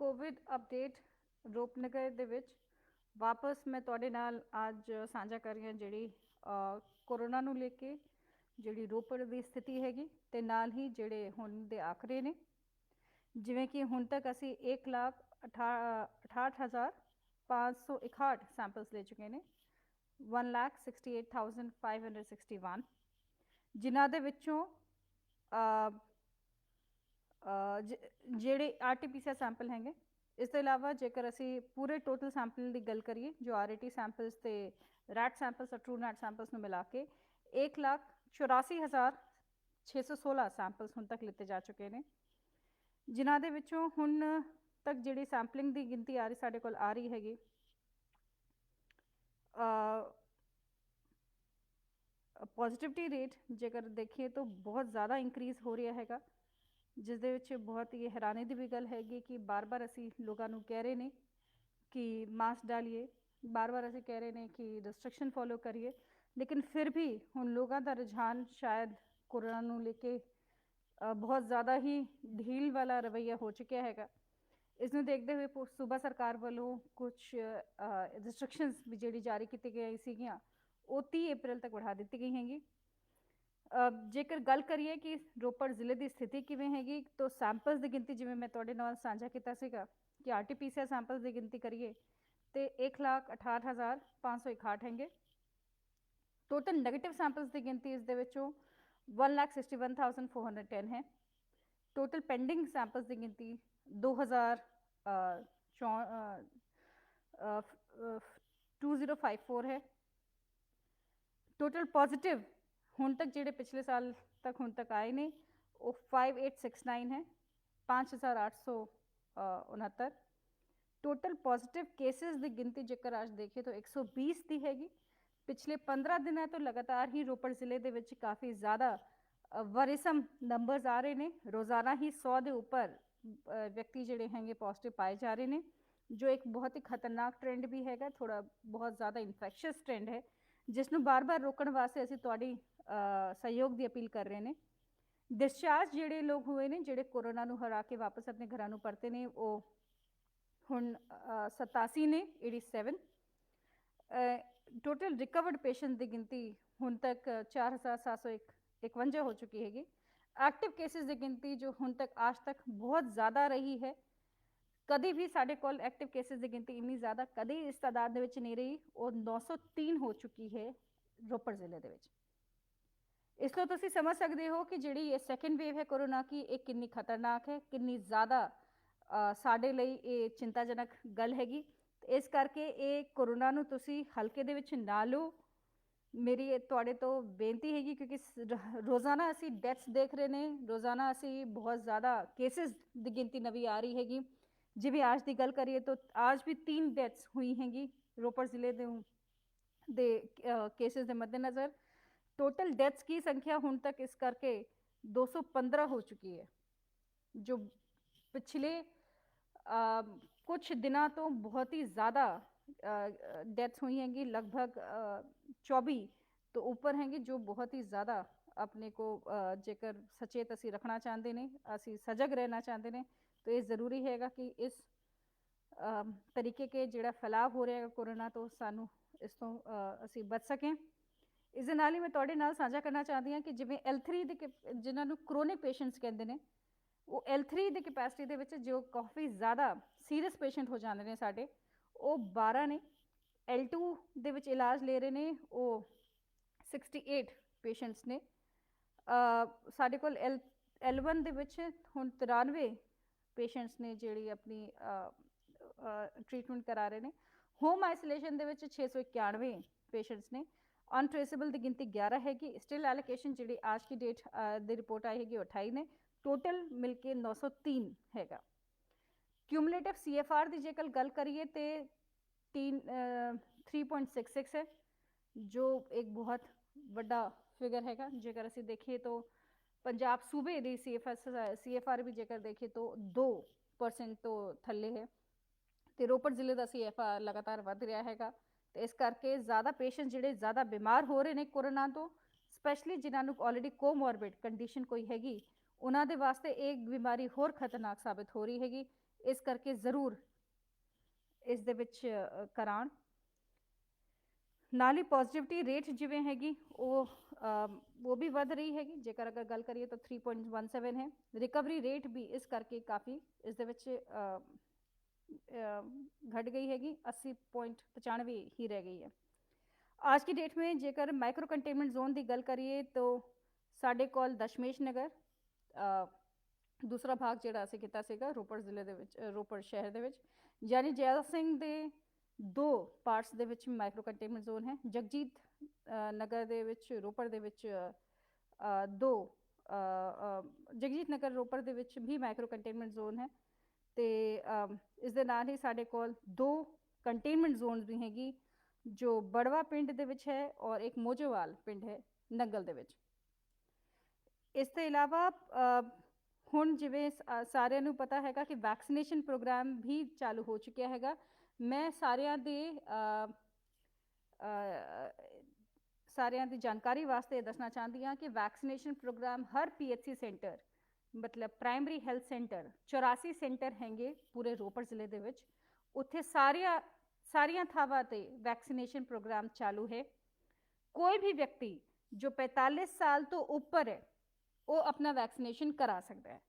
Covid update Rupnagar ਦੇ ਵਿੱਚ ਵਾਪਸ ਮੈਂ ਤੁਹਾਡੇ ਨਾਲ ਅੱਜ ਸਾਂਝਾ ਕਰ ਰਹੀ ਹਾਂ ਜਿਹੜੀ ਕੋਰੋਨਾ ਨੂੰ ਲੈ ਕੇ ਜਿਹੜੀ ਰੋਪੜ ਦੀ ਸਥਿਤੀ ਹੈਗੀ ਤੇ ਨਾਲ ਹੀ ਜਿਹੜੇ ਹੁਣ ਦੇ ਆંકੜੇ ਨੇ। ਜਿਵੇਂ ਕਿ ਹੁਣ ਤੱਕ ਅਸੀਂ 1,68,561 ਸੈਂਪਲਸ ਲੈ ਚੁੱਕੇ ਨੇ 1,68,561 ਜਿਨ੍ਹਾਂ ਦੇ ਵਿੱਚੋਂ ਜਿਹੜੇ RT-PCR ਸੈਂਪਲ ਹੈਗੇ। ਇਸ ਤੋਂ ਇਲਾਵਾ ਜੇਕਰ ਅਸੀਂ ਪੂਰੇ ਟੋਟਲ ਸੈਂਪਲ ਦੀ ਗੱਲ ਕਰੀਏ ਜੋ RT ਸੈਂਪਲਸ ਤੇ rat samples true net samples ਨੂੰ ਮਿਲਾ ਕੇ 1,84,616 ਸੈਂਪਲਸ ਹੁਣ ਤੱਕ ਲਿੱਤੇ ਜਾ ਚੁੱਕੇ ਨੇ, ਜਿਨ੍ਹਾਂ ਦੇ ਵਿੱਚੋਂ ਹੁਣ ਤੱਕ ਜਿਹੜੀ ਸੈਂਪਲਿੰਗ ਦੀ ਗਿਣਤੀ ਆ ਰਹੀ ਸਾਡੇ ਕੋਲ ਆ ਰਹੀ ਹੈਗੀ ਪੋਜ਼ਿਟਿਵਿਟੀ ਰੇਟ ਜੇਕਰ ਦੇਖੀਏ ਤਾਂ ਬਹੁਤ ਜ਼ਿਆਦਾ ਇੰਕਰੀਜ਼ ਹੋ ਰਿਹਾ ਹੈਗਾ, ਜਿਸ ਦੇ ਵਿੱਚ ਬਹੁਤ ਹੀ ਹੈਰਾਨੀ ਦੀ ਵੀ ਗੱਲ ਹੈਗੀ ਕਿ ਬਾਰ-ਬਾਰ ਅਸੀਂ ਲੋਕਾਂ ਨੂੰ ਕਹਿ ਰਹੇ ਨੇ ਕਿ ਮਾਸਕ ਡਾਲੀਏ, ਬਾਰ-ਬਾਰ ਅਸੀਂ ਕਹਿ ਰਹੇ ਨੇ ਕਿ ਰਿਸਟ੍ਰਿਕਸ਼ਨ ਫੋਲੋ ਕਰੀਏ, ਲੇਕਿਨ ਫਿਰ ਵੀ ਹੁਣ ਲੋਕਾਂ ਦਾ ਰੁਝਾਨ ਸ਼ਾਇਦ ਕੋਰੋਨਾ ਨੂੰ ਲੈ ਕੇ ਬਹੁਤ ਜ਼ਿਆਦਾ ਹੀ ਢੀਲ ਵਾਲਾ ਰਵੱਈਆ ਹੋ ਚੁੱਕਿਆ ਹੈਗਾ। ਇਸ ਨੂੰ ਦੇਖਦੇ ਹੋਏ ਸੂਬਾ ਸਰਕਾਰ ਵੱਲੋਂ ਕੁਛ ਰਿਸਟ੍ਰਿਕਸ਼ਨਸ ਵੀ ਜਿਹੜੀ ਜਾਰੀ ਕੀਤੀ ਗਈ ਸੀਗੀਆਂ ਉਹ 30 ਅਪ੍ਰੈਲ ਤੱਕ बढ़ा ਦਿੱਤੀ ਗਈ ਹੈਗੀ। ਜੇਕਰ ਗੱਲ ਕਰੀਏ ਕਿ ਰੋਪੜ ਜ਼ਿਲ੍ਹੇ ਦੀ ਸਥਿਤੀ ਕਿਵੇਂ ਹੈਗੀ ਤਾਂ ਸੈਂਪਲਸ ਦੀ ਗਿਣਤੀ ਜਿਵੇਂ ਮੈਂ ਤੁਹਾਡੇ ਨਾਲ ਸਾਂਝਾ ਕੀਤਾ ਸੀਗਾ ਕਿ RT-PCR ਸੈਂਪਲਸ ਦੀ ਗਿਣਤੀ ਕਰੀਏ ਤੇ 1,68,561 ਹੈਗੇ। ਟੋਟਲ ਨੈਗੇਟਿਵ ਸੈਂਪਲਸ ਦੀ ਗਿਣਤੀ ਇਸ ਦੇ ਵਿੱਚੋਂ 1,61,410 ਹੈ। ਟੋਟਲ ਪੈਂਡਿੰਗ ਸੈਂਪਲਸ ਦੀ ਗਿਣਤੀ 2,054 ਹੈ। ਟੋਟਲ ਪੋਜ਼ਿਟਿਵ ਹੁਣ ਤੱਕ ਜਿਹੜੇ ਪਿਛਲੇ ਸਾਲ ਤੱਕ ਹੁਣ ਤੱਕ ਆਏ ਨੇ ਉਹ 5,869 ਹੈ, 5,869। ਟੋਟਲ ਪੋਜ਼ਿਟਿਵ ਕੇਸਿਸ ਦੀ ਗਿਣਤੀ ਜੇਕਰ ਅੱਜ ਦੇਖੀਏ ਤਾਂ 120 ਦੀ ਹੈਗੀ। ਪਿਛਲੇ 15 ਦਿਨਾਂ ਤੋਂ ਲਗਾਤਾਰ ਹੀ ਰੋਪੜ ਜ਼ਿਲ੍ਹੇ ਦੇ ਵਿੱਚ ਕਾਫੀ ਜ਼ਿਆਦਾ ਵਰਿਸਮ ਨੰਬਰਸ ਆ ਰਹੇ ਨੇ। ਰੋਜ਼ਾਨਾ ਹੀ 100 ਦੇ ਉੱਪਰ ਵਿਅਕਤੀ ਜਿਹੜੇ ਹੈਗੇ ਪੋਜ਼ਿਟਿਵ ਪਾਏ ਜਾ ਰਹੇ ਨੇ, ਜੋ ਇੱਕ ਬਹੁਤ ਹੀ ਖਤਰਨਾਕ ਟ੍ਰੈਂਡ ਵੀ ਹੈਗਾ, ਥੋੜਾ ਬਹੁਤ ਜ਼ਿਆਦਾ ਇਨਫੈਕਸ਼ੀਅਸ ਟ੍ਰੈਂਡ ਹੈ, ਜਿਸ ਨੂੰ ਬਾਰ-ਬਾਰ ਰੋਕਣ ਵਾਸਤੇ ਅਸੀਂ ਤੁਹਾਡੀ ਸਹਿਯੋਗ ਦੀ ਅਪੀਲ ਕਰ ਰਹੇ ਨੇ। ਡਿਸਚਾਰਜ ਜਿਹੜੇ ਲੋਕ ਹੋਏ ਨੇ ਜਿਹੜੇ ਕੋਰੋਨਾ ਨੂੰ ਹਰਾ ਕੇ ਵਾਪਸ ਆਪਣੇ ਘਰਾਂ ਨੂੰ ਪਰਤੇ ਨੇ ਉਹ ਹੁਣ 87 ਨੇ, 87। ਟੋਟਲ ਰਿਕਵਰਡ ਪੇਸ਼ੈਂਟ ਦੀ ਗਿਣਤੀ ਹੁਣ ਤੱਕ 4,751 ਹੋ ਚੁੱਕੀ ਹੈਗੀ। एक्टिव केसेस की गिनती जो हुण तक आज तक बहुत ज़्यादा रही है, कभी भी साढ़े कोल एक्टिव केसेस की गिनती इन्नी ज़्यादा कभी इस तादाद दे विच नहीं रही और 903 हो चुकी है रोपड़ जिले दे विच। इस तो तुसीं समझ सकते हो कि जिहड़ी ये सैकेंड वेव है कोरोना की ये कितनी खतरनाक है, कितनी ज़्यादा साडे लई ये चिंताजनक गल हैगी। इस करके ये कोरोना नूं तुसीं हल्के दे विच ना लो, मेरी तुहाडे तो बेनती हैगी, क्योंकि रोज़ाना असी डेथ्स देख रहे हैं, रोज़ाना असी बहुत ज़्यादा केसेस की गिनती नवी आ रही हैगी। जिवें आज की गल करिए तो आज भी 3 डेथ्स हुई हैगी रोपड़ जिले दे केसेस के मद्देनज़र। टोटल डेथ्स की संख्या हुण तक इस करके 215 हो चुकी है, जो पिछले कुछ दिनों तो बहुत ही ज़्यादा डेथ्स हुई हैंगी, लगभग 24 तो ऊपर हैंगी, जो बहुत ही ज़्यादा अपने को जेकर सचेत असी रखना चाहते हैं, असी सजग रहना चाहते हैं, तो ये ज़रूरी हैगा कि इस तरीके के जिहड़ा फैलाव हो रहा है कोरोना तो सानू इस तो असी बच सकें। इस दे नाल ही मैं तुहाडे नाल साझा करना चाहती हाँ कि जिवें L3 दे जिन्हां नूं क्रोनिक पेशेंट्स कहते हैं वो L3 की कैपेसिटी दे विच जो काफ़ी ज़्यादा सीरीयस पेशेंट हो जाते हैं साडे वो 12 ने। L2 दे विच इलाज ले रहे ने वो 68 पेशेंट्स ने। साडे कोल L1 दे विच हुण 93 पेशेंट्स ने जिहड़ी अपनी ट्रीटमेंट करा रहे हैं। होम आइसोलेशन दे विच 691 पेशेंट्स ने। अनट्रेसेबल की गिनती 11 हैगी। स्टिल एलोकेशन जी आज की डेट दी रिपोर्ट आई हैगी 28 ने। टोटल मिलके 903 हैगा। क्यूमुलेटिव CFR की जेकर गल करिए तो 3.66 है, जो एक बहुत बड़ा फिगर हैगा। जेकर असी देखिए तो पंजाब सूबे की CFR भी जेकर देखिए तो 2% तो थले है, तो रोपड़ जिले का CFR लगातार वध रहा हैगा। तो इस करके ज़्यादा पेशेंट जिहड़े ज़्यादा बीमार हो रहे हैं कोरोना तो, स्पैशली जिन्होंने ऑलरेडी कोमॉर्बिड कंडीशन कोई हैगी, उन्होंने वास्ते एक बीमारी होर खतरनाक साबित हो रही हैगी। ਇਸ ਕਰਕੇ ਜ਼ਰੂਰ ਇਸ ਦੇ ਵਿੱਚ ਕਰਾਉਣ। ਨਾਲ ਹੀ ਪੋਜ਼ਿਟਿਵਿਟੀ ਰੇਟ ਜਿਵੇਂ ਹੈਗੀ ਉਹ ਵੀ ਵੱਧ ਰਹੀ ਹੈਗੀ। ਜੇਕਰ ਅਗਰ ਗੱਲ ਕਰੀਏ ਤਾਂ 3.17 ਹੈ। ਰਿਕਵਰੀ ਰੇਟ ਵੀ ਇਸ ਕਰਕੇ ਕਾਫੀ ਇਸ ਦੇ ਵਿੱਚ घट गई हैगी, 80.95 ही रह गई है आज की डेट में। जेकर माइक्रो कंटेनमेंट जोन की गल करिए तो साढ़े कोल दशमेश नगर दूसरा भाग जिहड़ा असीं कीता सीगा रोपड़ जिले दे विच, रोपड़ शहर दे विच, यानी जैल सिंह दे 2 पार्ट्स दे विच माइक्रो कंटेनमेंट जोन है। जगजीत नगर दे विच, रोपड़ दे विच 2 जगजीत नगर रोपड़ दे विच भी माइक्रो कंटेनमेंट जोन है। तो इस दे नाल ही साढ़े कोल 2 कंटेनमेंट जोन भी हैगी जो बड़वा पिंड दे विच है और एक मोजोवाल पिंड है नंगल दे विच। इस तो इलावा हुण जिवें सारिਆਂ ਨੂੰ पता हैगा कि वैक्सीनेशन प्रोग्राम भी चालू हो चुकिया हैगा। मैं सारिਆਂ ਦੀ जानकारी वास्ते दसना चाहती हाँ कि वैक्सीनेशन प्रोग्राम हर PHC सेंटर मतलब प्राइमरी हैल्थ सेंटर 84 सेंटर हैंगे पूरे रोपड़ जिले दे विच, उत्थे सारियां थावां ते वैक्सीनेशन प्रोग्राम चालू है। कोई भी व्यक्ति जो 45 साल तो उपर है वो अपना वैक्सीनेशन करा सकता है।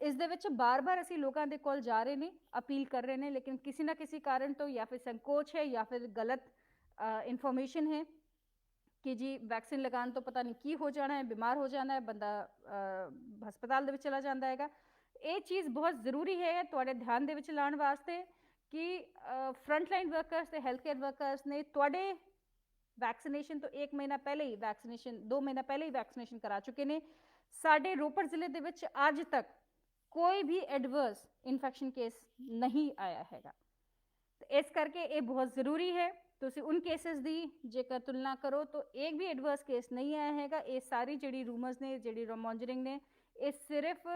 इस दे विच बार बार असीं लोकां दे कोल जा रहे ने, अपील कर रहे हैं, लेकिन किसी ना किसी कारण तो या फिर संकोच है या फिर गलत इंफॉर्मेशन है कि जी वैक्सीन लगाने तो पता नहीं की हो जाना है, बीमार हो जाना है, बंदा हस्पताल दे विच चला जाता है। ये चीज़ बहुत ज़रूरी है तुहाडे ध्यान दे विच लाने वास्ते कि फ्रंटलाइन वर्कर्स ते हैल्थ केयर वर्कर्स ने तुहाडे वैक्सीनेशन तो 1 महीना पहले ही वैक्सीनेशन 2 महीना पहले ही वैक्सीनेशन करा चुके हैं। साडे रोपड़ जिले दे विच अज तक कोई भी एडवर्स इन्फेक्शन केस नहीं आया हैगा। तो इस करके ये बहुत ज़रूरी है। तुसीं उन केसेस की जेकर तुलना करो तो एक भी एडवर्स केस नहीं आया हैगा। ये सारी जिहड़ी रूमर्स ने, जिहड़ी मॉन्जरिंग ने, ये सिर्फ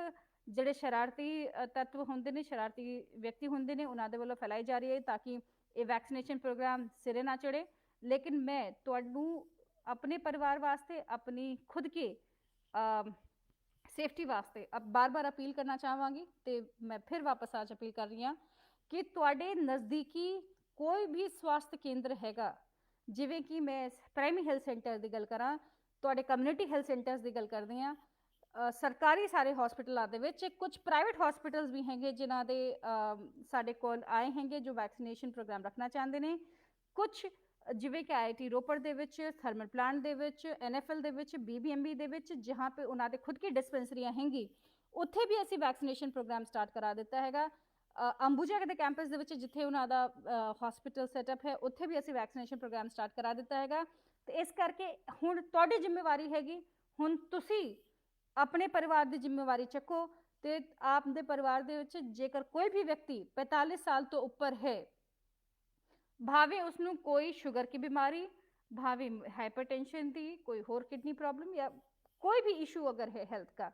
जिहड़े शरारती तत्व होंदे ने, शरारती व्यक्ति होंदे ने, उन्हां दे वल्लों फैलाई जा रही है ताकि ये वैक्सीनेशन प्रोग्राम सिरे ना चढ़े। लेकिन मैं तुहानूं अपने परिवार वास्ते, अपनी खुद के सेफ्टी वास्ते अब बार बार अपील करना चाहांगी। तो मैं फिर वापस आज अपील कर रही हाँ कि तुहाडे नज़दीकी कोई भी स्वास्थ्य केंद्र हैगा, जिवें कि मैं प्राइमरी हैल्थ सेंटर की गल करा, तुहाडे कम्यूनिटी हैल्थ सेंटर्स की गल करते हैं, सरकारी सारे हॉस्पिटलों के विच कुछ प्राइवेट हॉस्पिटल्स भी हैंगे जिन्हां दे साडे कोल आए हैंगे जो वैक्सीनेशन प्रोग्राम रखना चाहते हैं। कुछ जिवें कि IIT रोपड़ दे विच, थर्मल प्लांट दे विच, NFL दे विच, BBMB दे विच, जहाँ पे उन्हां दे खुद की डिस्पेंसरियाँ हैंगी, उत्थे भी असीं वैक्सीनेशन प्रोग्राम स्टार्ट करा दिता हैगा। अंबुजा के कैंपस दे विच जिथे उन्हां दा हॉस्पिटल सैटअप है, उत्थे भी असीं वैक्सीनेशन प्रोग्राम स्टार्ट करा दिता हैगा। तो इस करके हुण तुहाडी जिम्मेवारी हैगी, हुण तुसीं अपने परिवार की जिम्मेवारी चको। तो आपदे परिवार दे विच जेकर कोई भी व्यक्ति 45 साल तो उपर है, भावें उसनूं कोई शुगर की बीमारी, भावें हाइपरटेंशन की, कोई होर किडनी प्रॉब्लम या कोई भी इशू अगर है हेल्थ का,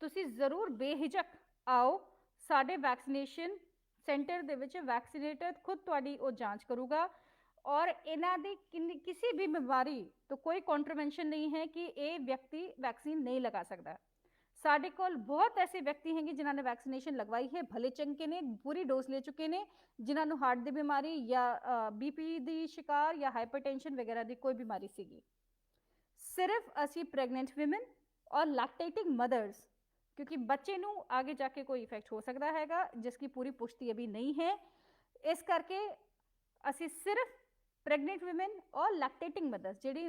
तुसीं जरूर बेहिजक आओ साडे वैक्सीनेशन सेंटर दे विच। वैक्सीनेटर खुद तुहाडी वो जांच करूगा और इन्हां दी किसी भी बीमारी तो कोई कॉन्ट्रवेंशन नहीं है कि ये व्यक्ति वैक्सीन नहीं लगा सकता। साडे कोल बहुत ऐसे व्यक्ति हैं जिन्हों ने वैक्सीनेशन लगवाई है, भले चंगे ने, पूरी डोज ले चुके हैं, जिन्होंने हार्ट की बीमारी या BP की शिकार या हाइपरटेंशन वगैरह की कोई बीमारी सीगी। सिर्फ असी प्रेगनेंट विमेन और लैक्टेटिंग मदर्स, क्योंकि बच्चे नूं आगे जाके कोई इफेक्ट हो सकता हैगा जिसकी पूरी पुष्टि अभी नहीं है, इस करके असी सिर्फ प्रेगनेंट विमेन और लैक्टेटिंग मदर्स जिहड़ी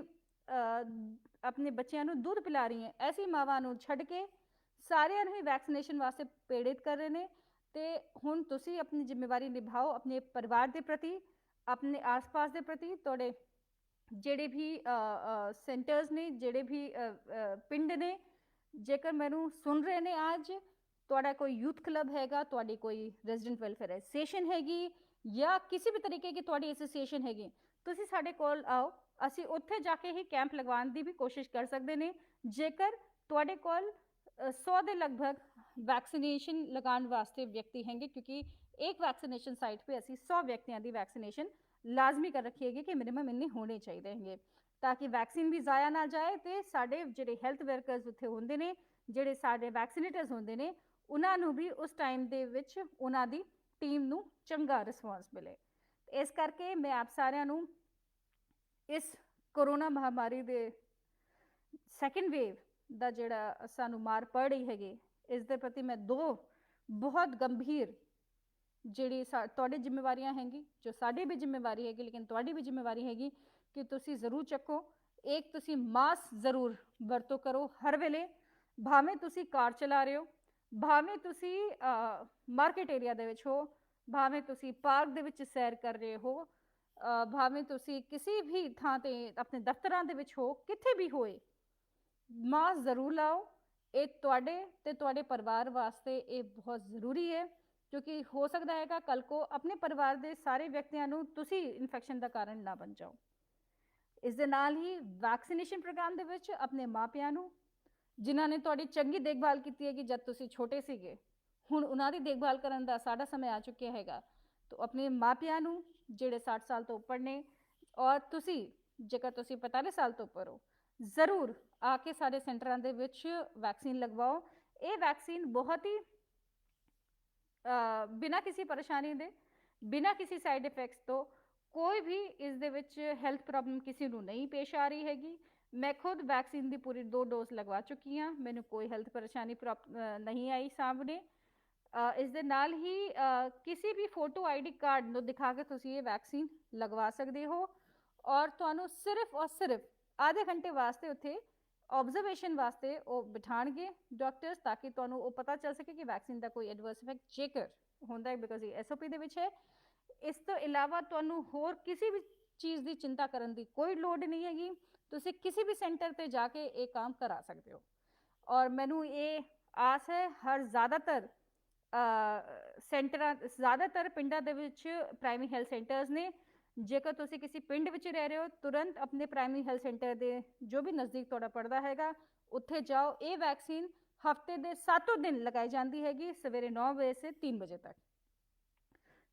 अपने बच्चों नूं दूध पिला रही हैं, ऐसी मावां नूं छड्ड के सारिਆਂ ਨੂੰ ही वैक्सीनेशन वास्ते प्रेरित कर रहे हैं। तो हुण तुसीं अपनी जिम्मेवारी निभाओ अपने परिवार के प्रति, अपने आस पास के प्रति। तुहाडे जिहड़े भी सेंटर्स ने, जिहड़े भी पिंड ने, जेकर मैनू सुन रहे ने आज, तुहाडा कोई यूथ क्लब हैगा, तुहाडी कोई रेजिडेंट वेलफेयर एसोसीएशन हैगी या किसी भी तरीके की तुहाडी एसोसीएशन हैगी, तुसीं साडे कोल आओ, असीं उत्थे जाके ही कैंप लगवाउण दी भी कोशिश कर सकते हैं। जेकर तुहाडे कोल 100 के लगभग वैक्सीनेशन लगाने वास्ते व्यक्ति हैंगे, क्योंकि एक वैक्सीनेशन साइट पे असी 100 व्यक्तियों की वैक्सीनेशन लाजमी कर रखी है कि मिनिमम इन्ने होने चाहिए हैं ताकि वैक्सीन भी ज़ाया ना जाए। तो साढ़े जिहड़े हैल्थ वर्कर्स उत्थे होंदे ने, जिहड़े साढ़े वैक्सीनेटर्स होंदे ने, ਉਹਨਾਂ ਨੂੰ ਵੀ ਉਸ ਟਾਈਮ ਦੇ ਵਿੱਚ ਉਹਨਾਂ ਦੀ ਟੀਮ ਨੂੰ ਚੰਗਾ ਰਿਸਪੌਂਸ ਮਿਲੇ। ਇਸ ਕਰਕੇ ਮੈਂ ਆਪ ਸਾਰਿਆਂ ਨੂੰ ਇਸ ਕੋਰੋਨਾ ਮਹਾਮਾਰੀ ਦੇ ਸੈਕਿੰਡ ਵੇਵ ਦਾ ਜਿਹੜਾ ਸਾਨੂੰ ਮਾਰ ਪੜ ਰਹੀ ਹੈਗੀ, ਇਸ ਦੇ ਪ੍ਰਤੀ ਮੈਂ ਦੋ ਬਹੁਤ ਗੰਭੀਰ ਜਿਹੜੀ ਤੁਹਾਡੀ ਜ਼ਿੰਮੇਵਾਰੀਆਂ ਹੈਗੀ, ਜੋ ਸਾਡੀ ਵੀ ਜ਼ਿੰਮੇਵਾਰੀ ਹੈਗੀ, ਲੇਕਿਨ ਤੁਹਾਡੀ ਵੀ ਜ਼ਿੰਮੇਵਾਰੀ ਹੈਗੀ ਕਿ ਤੁਸੀਂ ਜ਼ਰੂਰ ਚੱਕੋ। ਇੱਕ ਤੁਸੀਂ ਮਾਸਕ ਜ਼ਰੂਰ ਵਰਤੋਂ ਕਰੋ ਹਰ ਵੇਲੇ, ਭਾਵੇਂ ਤੁਸੀਂ ਕਾਰ ਚਲਾ ਰਹੇ ਹੋ, ਭਾਵੇਂ ਤੁਸੀਂ ਮਾਰਕੀਟ ਏਰੀਆ ਦੇ ਵਿੱਚ ਹੋ, ਭਾਵੇਂ ਤੁਸੀਂ ਪਾਰਕ ਦੇ ਵਿੱਚ ਸੈਰ ਕਰ ਰਹੇ ਹੋ, ਭਾਵੇਂ ਤੁਸੀਂ ਕਿਸੇ ਵੀ ਥਾਂ ਤੇ ਆਪਣੇ ਦਫ਼ਤਰਾਂ ਦੇ ਵਿੱਚ ਹੋ, ਕਿਤੇ ਵੀ ਹੋਏ, ਮਾਸਕ ਜ਼ਰੂਰ ਲਾਓ। ਇਹ ਤੁਹਾਡੇ ਤੇ ਤੁਹਾਡੇ ਪਰਿਵਾਰ ਵਾਸਤੇ ਇਹ ਬਹੁਤ ਜ਼ਰੂਰੀ ਹੈ, ਕਿਉਂਕਿ ਹੋ ਸਕਦਾ ਹੈਗਾ ਕੱਲ ਕੋ ਆਪਣੇ ਪਰਿਵਾਰ ਦੇ ਸਾਰੇ ਵਿਅਕਤੀਆਂ ਨੂੰ ਤੁਸੀਂ ਇਨਫੈਕਸ਼ਨ ਦਾ ਕਾਰਨ ਨਾ ਬਣ ਜਾਓ। ਇਸ ਦੇ ਨਾਲ ਹੀ ਵੈਕਸੀਨੇਸ਼ਨ ਪ੍ਰੋਗਰਾਮ ਦੇ ਵਿੱਚ ਆਪਣੇ ਮਾਪਿਆਂ ਨੂੰ, ਜਿਨ੍ਹਾਂ ਨੇ ਤੁਹਾਡੀ ਚੰਗੀ ਦੇਖਭਾਲ ਕੀਤੀ ਹੈ ਕਿ ਜਦ ਤੁਸੀਂ ਛੋਟੇ ਸੀਗੇ, ਹੁਣ ਉਹਨਾਂ ਦੀ ਦੇਖਭਾਲ ਕਰਨ ਦਾ ਸਾਡਾ ਸਮੇਂ ਆ ਚੁੱਕਿਆ ਹੈਗਾ, ਤਾਂ ਆਪਣੇ ਮਾਪਿਆਂ ਨੂੰ ਜਿਹੜੇ 60 ਸਾਲ ਤੋਂ ਉੱਪਰ ਨੇ, ਔਰ ਤੁਸੀਂ ਜੇਕਰ ਤੁਸੀਂ 45 ਸਾਲ ਤੋਂ ਉੱਪਰ ਹੋ, ਜ਼ਰੂਰ ਆ ਕੇ ਸਾਡੇ ਸੈਂਟਰਾਂ ਦੇ ਵਿੱਚ ਵੈਕਸੀਨ ਲਗਵਾਓ। ਇਹ ਵੈਕਸੀਨ ਬਹੁਤ ਹੀ ਬਿਨਾਂ ਕਿਸੇ ਪਰੇਸ਼ਾਨੀ ਦੇ, ਬਿਨਾਂ ਕਿਸੇ ਸਾਈਡ ਇਫੈਕਟਸ ਤੋਂ, ਕੋਈ ਵੀ ਇਸ ਦੇ ਵਿੱਚ ਹੈਲਥ ਪ੍ਰੋਬਲਮ ਕਿਸੇ ਨੂੰ ਨਹੀਂ ਪੇਸ਼ ਆ ਰਹੀ ਹੈਗੀ। ਮੈਂ ਖੁਦ ਵੈਕਸੀਨ ਦੀ ਪੂਰੀ 2 ਡੋਜ਼ ਲਗਵਾ ਚੁੱਕੀ ਹਾਂ, ਮੈਨੂੰ ਕੋਈ ਹੈਲਥ ਪਰੇਸ਼ਾਨੀ ਨਹੀਂ ਆਈ ਸਾਹਮਣੇ। ਇਸ ਦੇ ਨਾਲ ਹੀ ਕਿਸੇ ਵੀ ਫੋਟੋ ਆਈਡੀ ਕਾਰਡ ਨੂੰ ਦਿਖਾ ਕੇ ਤੁਸੀਂ ਇਹ ਵੈਕਸੀਨ ਲਗਵਾ ਸਕਦੇ ਹੋ, ਔਰ ਤੁਹਾਨੂੰ ਸਿਰਫ ਔਰ ਸਿਰਫ ਆਧੇ ਘੰਟੇ ਵਾਸਤੇ ਉੱਥੇ ਆਬਜ਼ਰਵੇਸ਼ਨ ਵਾਸਤੇ ਉਹ ਬਿਠਾਣਗੇ ਡਾਕਟਰਸ, ਤਾਂ ਕਿ ਤੁਹਾਨੂੰ ਉਹ ਪਤਾ ਚੱਲ ਸਕੇ ਕਿ ਵੈਕਸੀਨ ਦਾ ਕੋਈ ਐਡਵਰਸ ਇਫੈਕਟ ਜੇਕਰ ਹੁੰਦਾ ਹੈ, ਬਿਕੋਜ਼ ਇਹ SOP ਦੇ ਵਿੱਚ ਹੈ। ਇਸ ਤੋਂ ਇਲਾਵਾ ਤੁਹਾਨੂੰ ਹੋਰ ਕਿਸੇ ਵੀ ਚੀਜ਼ ਦੀ ਚਿੰਤਾ ਕਰਨ ਦੀ ਕੋਈ ਲੋੜ ਨਹੀਂ ਹੈਗੀ, ਤੁਸੀਂ ਕਿਸੇ ਵੀ ਸੈਂਟਰ ਤੇ ਜਾ ਕੇ ਇਹ ਕੰਮ ਕਰਾ ਸਕਦੇ ਹੋ। ਔਰ ਮੈਨੂੰ ਇਹ ਆਸ ਹੈ ਹਰ ਜ਼ਿਆਦਾਤਰ ਸੈਂਟਰਾਂ, ਜ਼ਿਆਦਾਤਰ ਪਿੰਡਾਂ ਦੇ ਵਿੱਚ ਪ੍ਰਾਇਮਰੀ ਹੈਲਥ ਸੈਂਟਰਸ ਨੇ। ਜੇਕਰ ਤੁਸੀਂ ਕਿਸੇ ਪਿੰਡ ਵਿੱਚ ਰਹਿ ਰਹੇ ਹੋ, ਤੁਰੰਤ ਆਪਣੇ ਪ੍ਰਾਇਮਰੀ ਹੈਲਥ ਸੈਂਟਰ ਦੇ ਜੋ ਵੀ ਨਜ਼ਦੀਕ ਤੁਹਾਡਾ ਪੜਦਾ ਹੈਗਾ, ਉੱਥੇ ਜਾਓ। ਇਹ ਵੈਕਸੀਨ ਹਫਤੇ ਦੇ 7 ਦਿਨ ਲਗਾਈ ਜਾਂਦੀ ਹੈਗੀ, ਸਵੇਰੇ 9 ਵਜੇ ਸੇ 3 ਵਜੇ ਤੱਕ।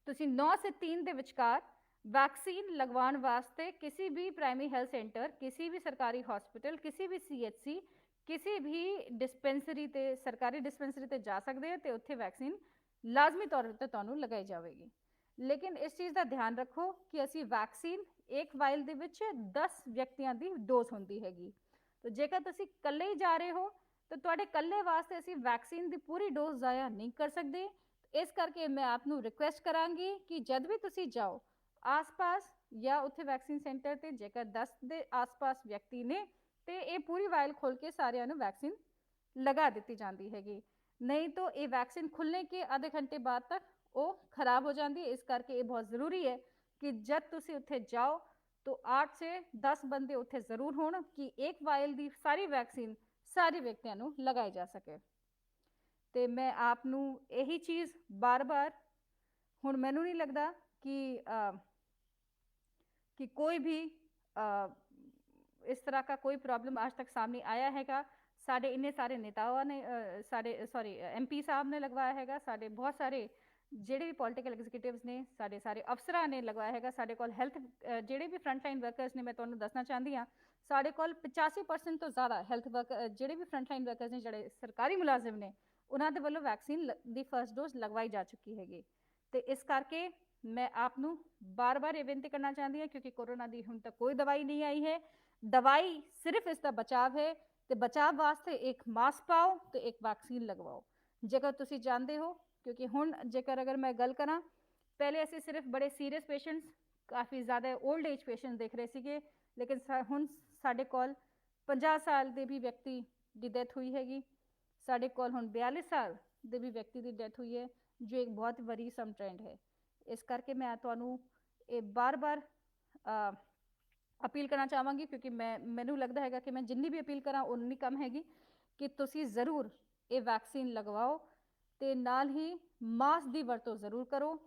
ਤੁਸੀਂ 9 ਸੇ 3 ਦੇ ਵਿਚਕਾਰ ਵੈਕਸੀਨ ਲਗਵਾਉਣ ਵਾਸਤੇ ਕਿਸੇ ਵੀ ਪ੍ਰਾਇਮਰੀ ਹੈਲਥ ਸੈਂਟਰ, ਕਿਸੇ ਵੀ ਸਰਕਾਰੀ ਹਸਪੀਟਲ, ਕਿਸੇ ਵੀ CHC, ਕਿਸੇ ਵੀ ਡਿਸਪੈਂਸਰੀ ਤੇ, ਸਰਕਾਰੀ ਡਿਸਪੈਂਸਰੀ ਤੇ ਜਾ ਸਕਦੇ ਹੋ, ਤੇ ਉੱਥੇ ਵੈਕਸੀਨ ਲਾਜ਼ਮੀ ਤੌਰ ਤੇ ਤੁਹਾਨੂੰ ਲਗਾਈ ਜਾਵੇਗੀ। ਲੇਕਿਨ ਇਸ ਚੀਜ਼ ਦਾ ਧਿਆਨ ਰੱਖੋ ਕਿ ਅਸੀਂ ਵੈਕਸੀਨ ਇੱਕ ਵਾਇਲ ਦੇ ਵਿੱਚ 10 ਵਿਅਕਤੀਆਂ ਦੀ ਡੋਜ਼ ਹੁੰਦੀ ਹੈਗੀ, ਤਾਂ ਜੇਕਰ ਤੁਸੀਂ ਇਕੱਲੇ ਹੀ ਜਾ ਰਹੇ ਹੋ ਤਾਂ ਤੁਹਾਡੇ ਇਕੱਲੇ ਵਾਸਤੇ ਅਸੀਂ ਵੈਕਸੀਨ ਦੀ ਪੂਰੀ ਡੋਜ਼ ਜ਼ਾਇਆ ਨਹੀਂ ਕਰ ਸਕਦੇ। ਇਸ ਕਰਕੇ ਮੈਂ ਆਪ ਨੂੰ ਰਿਕੁਐਸਟ ਕਰਾਂਗੀ ਕਿ ਜਦ ਵੀ ਤੁਸੀਂ ਜਾਓ ਆਸ-ਪਾਸ ਜਾਂ ਉੱਥੇ ਵੈਕਸੀਨ ਸੈਂਟਰ ਤੇ, ਜੇਕਰ 10 ਦੇ ਆਸ-ਪਾਸ ਵਿਅਕਤੀ ਨੇ, ਤੇ ਇਹ ਪੂਰੀ ਵਾਇਲ ਖੋਲ ਕੇ ਸਾਰਿਆਂ ਨੂੰ ਵੈਕਸੀਨ ਲਗਾ ਦਿੱਤੀ ਜਾਂਦੀ ਹੈਗੀ। ਨਹੀਂ ਤਾਂ ਇਹ ਵੈਕਸੀਨ ਖੁੱਲ੍ਹਣੇ ਕੇ ਆਧੇ ਘੰਟੇ ਬਾਅਦ ਤੱਕ ਉਹ ਖਰਾਬ ਹੋ ਜਾਂਦੀ ਹੈ। ਇਸ ਕਰਕੇ ਇਹ ਬਹੁਤ ਜ਼ਰੂਰੀ ਹੈ ਕਿ ਜਦ ਤੁਸੀਂ ਉੱਥੇ ਜਾਓ ਤਾਂ 8 ਸੇ 10 ਬੰਦੇ ਉੱਥੇ ਜ਼ਰੂਰ ਹੋਣ ਕਿ ਇੱਕ ਵਾਇਲ ਦੀ ਸਾਰੀ ਵੈਕਸੀਨ ਸਾਰੇ ਵਿਅਕਤੀਆਂ ਨੂੰ ਲਗਾਈ ਜਾ ਸਕੇ। ਤੇ ਮੈਂ ਆਪ ਨੂੰ ਇਹੀ ਚੀਜ਼ ਬਾਰ-ਬਾਰ, ਹੁਣ ਮੈਨੂੰ ਨਹੀਂ ਲੱਗਦਾ कि कोई भी इस तरह का कोई प्रॉब्लम आज तक सामने आया हैगा। साढ़े इन्ने सारे नेताओं ने MP साहब ने लगवाया हैगा, साढ़े बहुत सारे ਜਿਹੜੇ ਵੀ ਪੋਲੀਟੀਕਲ ਐਗਜ਼ੀਕਿਊਟਿਵਸ ਨੇ, ਸਾਡੇ ਸਾਰੇ ਅਫਸਰਾਂ ਨੇ ਲਗਵਾਇਆ ਹੈਗਾ। ਸਾਡੇ ਕੋਲ ਹੈਲਥ ਜਿਹੜੇ ਵੀ ਫਰੰਟ ਲਾਈਨ ਵਰਕਰਸ ਨੇ, ਮੈਂ ਤੁਹਾਨੂੰ ਦੱਸਣਾ ਚਾਹੁੰਦੀ ਹਾਂ, ਸਾਡੇ ਕੋਲ 85% ਤੋਂ ਜ਼ਿਆਦਾ ਹੈਲਥ ਵਰਕਰ, ਜਿਹੜੇ ਵੀ ਫਰੰਟ ਲਾਈਨ ਵਰਕਰਸ ਨੇ, ਜਿਹੜੇ ਸਰਕਾਰੀ ਮੁਲਾਜ਼ਮ ਨੇ, ਉਹਨਾਂ ਦੇ ਵੱਲੋਂ ਵੈਕਸੀਨ ਦੀ ਫਸਟ ਡੋਜ਼ ਲਗਵਾਈ ਜਾ ਚੁੱਕੀ ਹੈਗੀ। ਤੇ ਇਸ ਕਰਕੇ ਮੈਂ ਆਪ ਨੂੰ ਬਾਰ-ਬਾਰ ਇਹ ਬੇਨਤੀ ਕਰਨਾ ਚਾਹੁੰਦੀ ਹਾਂ, ਕਿਉਂਕਿ ਕੋਰੋਨਾ ਦੀ ਹੁਣ ਤੱਕ ਕੋਈ ਦਵਾਈ ਨਹੀਂ ਆਈ ਹੈ। ਦਵਾਈ ਸਿਰਫ ਇਸ ਦਾ ਬਚਾਵ ਹੈ, ਤੇ ਬਚਾਵ ਵਾਸਤੇ ਇੱਕ ਮਾਸਕ ਪਾਓ ਤੇ ਇੱਕ ਵੈਕਸੀਨ ਲਗਵਾਓ। ਜੇਕਰ ਤੁਸੀਂ ਜਾਣਦੇ ਹੋ, ਕਿਉਂਕਿ ਹੁਣ ਜੇਕਰ ਅਗਰ ਮੈਂ ਗੱਲ ਕਰਾਂ, ਪਹਿਲੇ ਅਸੀਂ ਸਿਰਫ ਬੜੇ ਸੀਰੀਅਸ ਪੇਸ਼ੈਂਟਸ, ਕਾਫੀ ਜ਼ਿਆਦਾ 올ਡ ਏਜ ਪੇਸ਼ੈਂਟ ਦੇਖ ਰਹੇ ਸੀਗੇ, ਲੇਕਿਨ ਹੁਣ ਸਾਡੇ ਕੋਲ 50 ਸਾਲ ਦੇ ਵੀ ਵਿਅਕਤੀ ਦੀ ਡੈਥ ਹੋਈ ਹੈਗੀ। ਸਾਡੇ ਕੋਲ ਹੁਣ 42 ਸਾਲ ਦੇ ਵੀ ਵਿਅਕਤੀ ਦੀ ਡੈਥ ਹੋਈ ਹੈ, ਜੋ ਇੱਕ ਬਹੁਤ ਵਰੀਸਮ ਟ੍ਰੈਂਡ ਹੈ। ਇਸ ਕਰਕੇ ਮੈਂ ਤੁਹਾਨੂੰ ਇਹ ਬਾਰ-ਬਾਰ ਅਪੀਲ ਕਰਨਾ ਚਾਹਾਂਗੀ, ਕਿਉਂਕਿ ਮੈਨੂੰ ਲੱਗਦਾ ਹੈਗਾ ਕਿ ਮੈਂ ਜਿੰਨੀ ਵੀ ਅਪੀਲ ਕਰਾਂ ਉਨੀ ਕਮ ਹੈਗੀ, ਕਿ ਤੁਸੀਂ ਜ਼ਰੂਰ ਇਹ ਵੈਕਸੀਨ ਲਗਵਾਓ ਤੇ ਨਾਲ ਹੀ ਮਾਸਕ ਦੀ ਵਰਤੋਂ ਜ਼ਰੂਰ ਕਰੋ।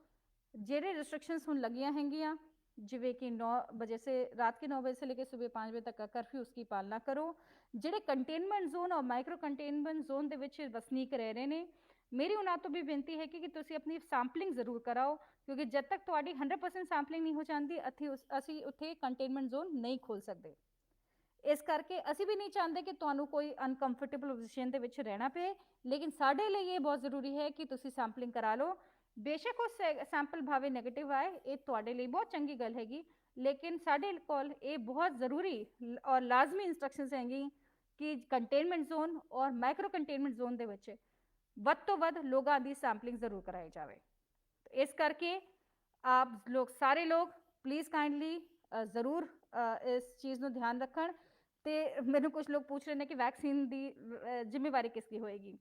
ਜਿਹੜੇ ਰਿਸਟ੍ਰਿਕਸ਼ਨਸ ਹੁਣ ਲੱਗੀਆਂ ਹੈਗੀਆਂ, ਜਿਵੇਂ ਕਿ 9 ਵਜੇ ਸੇ ਰਾਤ के 9 बजे से लेकर सुबह 5 बजे तक का कर्फ्यू, उसकी पालना करो। ਜਿਹੜੇ ਕੰਟੇਨਮੈਂਟ ਜ਼ੋਨ ਔਰ ਮਾਈਕਰੋ ਕੰਟੇਨਮੈਂਟ ਜ਼ੋਨ ਦੇ ਵਿੱਚ ਵਸਨੀਕ ਰਹਿ ਰਹੇ ਨੇ, ਮੇਰੀ ਉਹਨਾਂ ਤੋਂ ਵੀ ਬੇਨਤੀ ਹੈ ਕਿ ਤੁਸੀਂ ਆਪਣੀ ਸੈਂਪਲਿੰਗ ਜ਼ਰੂਰ ਕਰਾਓ, ਕਿਉਂਕਿ ਜਦ ਤੱਕ ਤੁਹਾਡੀ 100% ਸੈਂਪਲਿੰਗ ਨਹੀਂ ਹੋ ਜਾਂਦੀ, ਅਸੀਂ ਉੱਥੇ ਕੰਟੇਨਮੈਂਟ ਜ਼ੋਨ ਨਹੀਂ ਖੋਲ੍ਹ ਸਕਦੇ। ਇਸ ਕਰਕੇ ਅਸੀਂ ਵੀ ਨਹੀਂ ਚਾਹੁੰਦੇ ਕਿ ਤੁਹਾਨੂੰ ਕੋਈ ਅਨਕੰਫਰਟੇਬਲ ਪੋਜੀਸ਼ਨ ਦੇ ਵਿੱਚ ਰਹਿਣਾ ਪਏ, ਲੇਕਿਨ ਸਾਡੇ ਲਈ ਇਹ ਬਹੁਤ ਜ਼ਰੂਰੀ ਹੈ ਕਿ ਤੁਸੀਂ ਸੈਂਪਲਿੰਗ ਕਰਾ ਲਓ। ਬੇਸ਼ੱਕ ਉਹ ਸੈਂਪਲ ਭਾਵੇਂ ਨੈਗੇਟਿਵ ਆਏ, ਇਹ ਤੁਹਾਡੇ ਲਈ ਬਹੁਤ ਚੰਗੀ ਗੱਲ ਹੈਗੀ, ਲੇਕਿਨ ਸਾਡੇ ਕੋਲ ਇਹ ਬਹੁਤ ਜ਼ਰੂਰੀ ਔਰ ਲਾਜ਼ਮੀ ਇੰਸਟਰਕਸ਼ਨਸ ਹੈਗੀ ਕਿ ਕੰਟੇਨਮੈਂਟ ਜ਼ੋਨ ਔਰ ਮਾਈਕਰੋ ਕੰਟੇਨਮੈਂਟ ਜ਼ੋਨ ਦੇ ਵਿੱਚ ਵੱਧ ਤੋਂ ਵੱਧ ਲੋਕਾਂ ਦੀ ਸੈਂਪਲਿੰਗ ਜ਼ਰੂਰ ਕਰਾਈ ਜਾਵੇ। ਇਸ ਕਰਕੇ ਆਪ ਲੋਕ ਸਾਰੇ ਲੋਕ ਪਲੀਜ਼ ਕਾइंडली ਜ਼ਰੂਰ ਇਸ ਚੀਜ਼ ਨੂੰ ਧਿਆਨ ਰੱਖਣ। ਤੇ ਮੈਨੂੰ ਕੁਝ ਲੋਕ ਪੁੱਛ ਰਹੇ ਨੇ ਕਿ ਵੈਕਸੀਨ ਦੀ ਜ਼ਿੰਮੇਵਾਰੀ ਕਿਸ ਦੀ ਹੋਏਗੀ।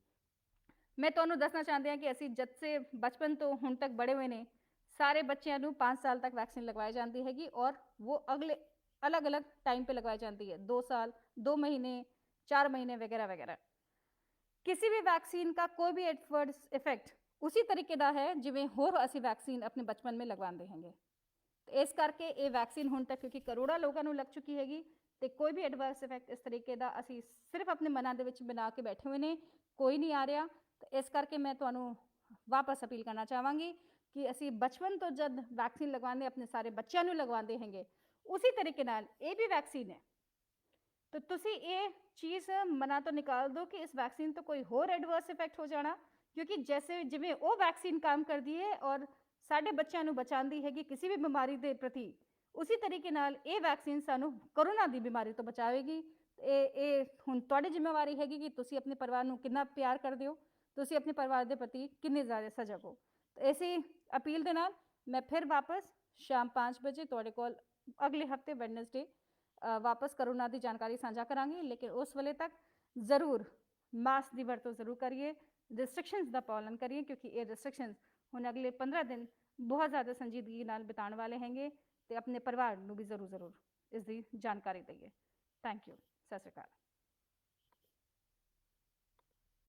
ਮੈਂ ਤੁਹਾਨੂੰ ਦੱਸਣਾ ਚਾਹੁੰਦੀ ਹਾਂ ਕਿ ਅਸੀਂ ਜਦ ਸੇ ਬਚਪਨ ਤੋਂ ਹੁਣ ਤੱਕ ਬੜੇ ਹੋਏ ਨੇ, ਸਾਰੇ ਬੱਚਿਆਂ ਨੂੰ 5 ਸਾਲ ਤੱਕ ਵੈਕਸੀਨ ਲਗਵਾਈ ਜਾਂਦੀ ਹੈਗੀ ਔਰ वो अगले अलग अलग टाइम पे लगवाई जाती है, 2 साल, 2 महीने, 4 महीने वगैरह वगैरह। किसी भी वैक्सीन का कोई भी एडवर्स इफेक्ट उसी तरीके ਦਾ ਹੈ ਜਿਵੇਂ ਹੋਰ ਅਸੀਂ ਵੈਕਸੀਨ ਆਪਣੇ ਬਚਪਨ में ਲਗਵਾਉਂਦੇ ਹੈਗੇ। ਤੇ ਇਸ ਕਰਕੇ ਇਹ ਵੈਕਸੀਨ ਹੁਣ ਤੱਕ ਕਿਉਂਕਿ ਕਰੋੜਾਂ ਲੋਕਾਂ ਨੂੰ ਲੱਗ ਚੁੱਕੀ ਹੈਗੀ ਤੇ ਕੋਈ ਵੀ ਐਡਵਰਸ ਇਫੈਕਟ ਇਸ ਤਰੀਕੇ ਦਾ ਅਸੀਂ ਸਿਰਫ ਆਪਣੇ ਮਨਾਂ ਦੇ ਵਿੱਚ ਬਣਾ ਕੇ ਬੈਠੇ ਹੋਏ ਨੇ, ਕੋਈ ਨਹੀਂ ਆ ਰਿਹਾ। ਤੇ ਇਸ ਕਰਕੇ ਮੈਂ ਤੁਹਾਨੂੰ ਵਾਪਸ ਅਪੀਲ ਕਰਨਾ ਚਾਹਾਂਗੀ ਕਿ ਅਸੀਂ ਬਚਪਨ ਤੋਂ ਜਦ ਵੈਕਸੀਨ ਲਗਵਾਉਂਦੇ ਆਪਣੇ ਸਾਰੇ ਬੱਚਿਆਂ ਨੂੰ ਲਗਵਾਉਂਦੇ ਹੈਗੇ, ਉਸੇ ਤਰੀਕੇ ਨਾਲ ਇਹ ਵੀ ਵੈਕਸੀਨ ਹੈ। तो तुसी ये चीज़ मना तो निकाल दो कि इस वैक्सीन तो कोई होर एडवर्स इफेक्ट हो जाना, क्योंकि जैसे जिमें वो वैक्सीन काम करती है और साढ़े बच्चों को बचाती है कि किसी भी बीमारी के प्रति, उसी तरीके नाल ये वैक्सीन सानू कोरोना की बीमारी तो बचाएगी। ये हुण तुहाडी जिम्मेवारी हैगी कि तुसी अपने परिवार को कितना प्यार करते हो, तुसी अपने परिवार के प्रति किन्ने ज़्यादा सजग हो। तो इसी अपील के नाल मैं फिर वापस शाम 5 बजे तुहाडे कोल अगले हफ्ते वैडनसडे वापस कोरोना की जानकारी साझा करांगी, लेकिन उस वेले तक जरूर मास्क की वरतों जरूर करिए, रिस्ट्रिक्शनस का पालन करिए, क्योंकि ये रिस्ट्रिक्शनस हुण अगले 15 दिन बहुत ज़्यादा संजीदगी नाल बिताने वाले हैंगे। तो अपने परिवार को भी जरूर इसकी जानकारी दईए। Thank you. सत श्री अकाल।